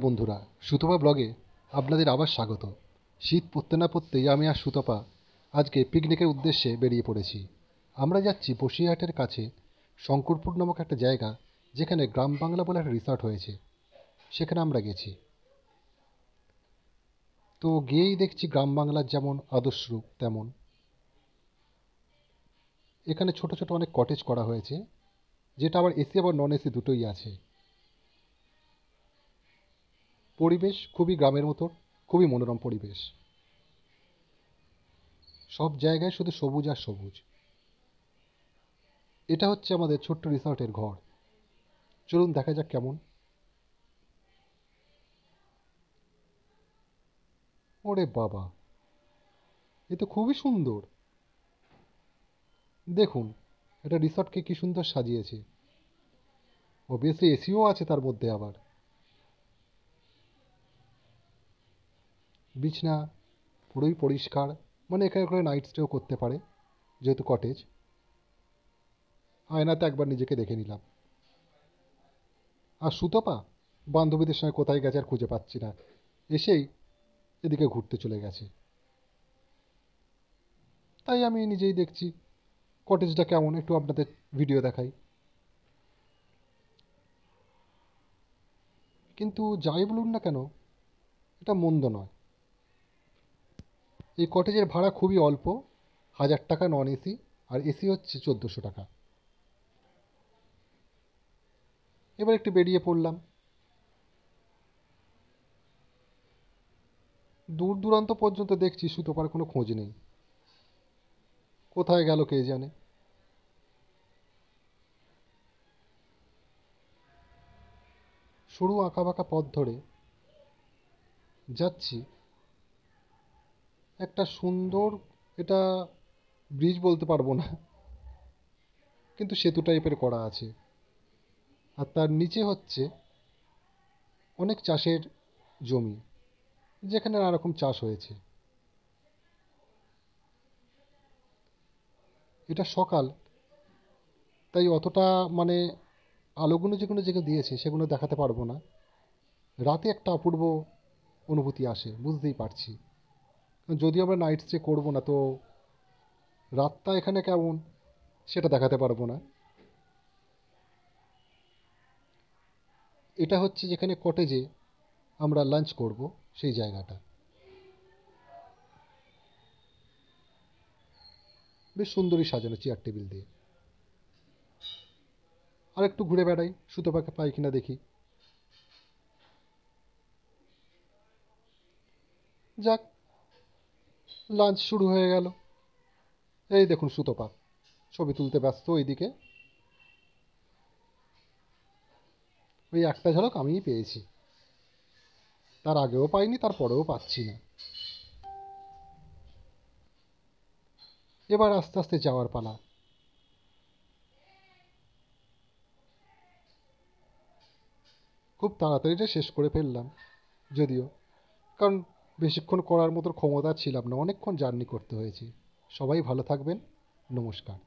বন্ধুরা, সুতপা ব্লগে আপনাদের আবার স্বাগত। শীত পড়তে না পড়তেই আমি আর সুতপা আজকে পিকনিকের উদ্দেশ্যে বেরিয়ে পড়েছি। আমরা যাচ্ছি বসিরহাটের কাছে শঙ্করপুর নামক একটা জায়গা, যেখানে গ্রাম বাংলা বলে একটা রিসর্ট হয়েছে। সেখানে আমরা গেছি। তো গিয়েই দেখছি গ্রাম বাংলার যেমন আদর্শ রূপ, তেমন এখানে ছোট ছোট অনেক কটেজ করা হয়েছে, যেটা আবার এসি আবার নন এসি দুটোই আছে। পরিবেশ খুবই গ্রামের মতো, খুবই মনোরম পরিবেশ। সব জায়গায় শুধু সবুজ আর সবুজ। এটা হচ্ছে আমাদের ছোট্ট রিসর্টের ঘর। চলুন দেখা যাক কেমন। ওরে বাবা, এ তো খুবই সুন্দর। দেখুন, এটা রিসর্টকে কি সুন্দর সাজিয়েছে। অবভিয়াসলি এসিও আছে তার মধ্যে আবার। বিছনা পুরোই পরিষ্কার, মানে এখানে করে নাইট স্টেও করতে পারে, যেহেতু কটেজ। আয়নাতে একবার নিজেকে দেখে নিলাম। আর সুতপা বান্ধবীদের সঙ্গে কোথায় গেছে আর খুঁজে পাচ্ছি না, এসেই এদিকে ঘুরতে চলে গেছে। তাই আমি নিজেই দেখছি কটেজটা কেমন, একটু আপনাদের ভিডিও দেখাই। কিন্তু যাই বলুন না কেন, এটা মন্দ নয়। এই কটেজের ভাড়া খুবই অল্প, 1000 টাকা নন এসি, আর এসি হচ্ছে 1400 টাকা। এবার একটু বেরিয়ে পড়লাম। দূর দূরান্ত পর্যন্ত দেখছি সুতোপার কোনো খোঁজ নেই। কোথায় গেল কে জানে। সরু আঁকাবাঁকা পথ ধরে যাচ্ছি একটা সুন্দর, এটা ব্রিজ বলতে পারবো না, কিন্তু সেতু টাইপের করা আছে। আর তার নিচে হচ্ছে অনেক চাষের জমি, যেখানে নানা রকম চাষ হয়েছে। এটা সকাল, তাই অতটা মানে আলোগুলো যেগুলো দিয়েছে সেগুলো দেখাতে পারবো না। রাতে একটা অপূর্ব অনুভূতি আসে, বুঝতেই পারছি। যদিও আমরা নাইট স্টে করবো না, তো রাতটা এখানে কেমন সেটা দেখাতে পারবো না। এটা হচ্ছে যেখানে কটেজে আমরা লাঞ্চ করব, সেই জায়গাটা। বেশ সুন্দরই সাজানো চেয়ার টেবিল দিয়ে। আর একটু ঘুরে বেড়াই, সুতোপাকে পাই কিনা দেখি। যাক, লাঞ্চ শুরু হয়ে গেল। এই দেখুন সুতপা ছবি তুলতে ব্যস্ত ওইদিকে। ওই একটা ঝলক আমিই পেয়েছি, তার আগেও পাইনি, তার পরেও পাচ্ছি না। এবার আস্তে আস্তে যাওয়ার পালা। খুব তাড়াতাড়ি এটা শেষ করে ফেললাম যদিও, কারণ বেশিক্ষণ করার মতো ক্ষমতা ছিলাম না, অনেকক্ষণ জার্নি করতে হয়েছে। সবাই ভালো থাকবেন। নমস্কার।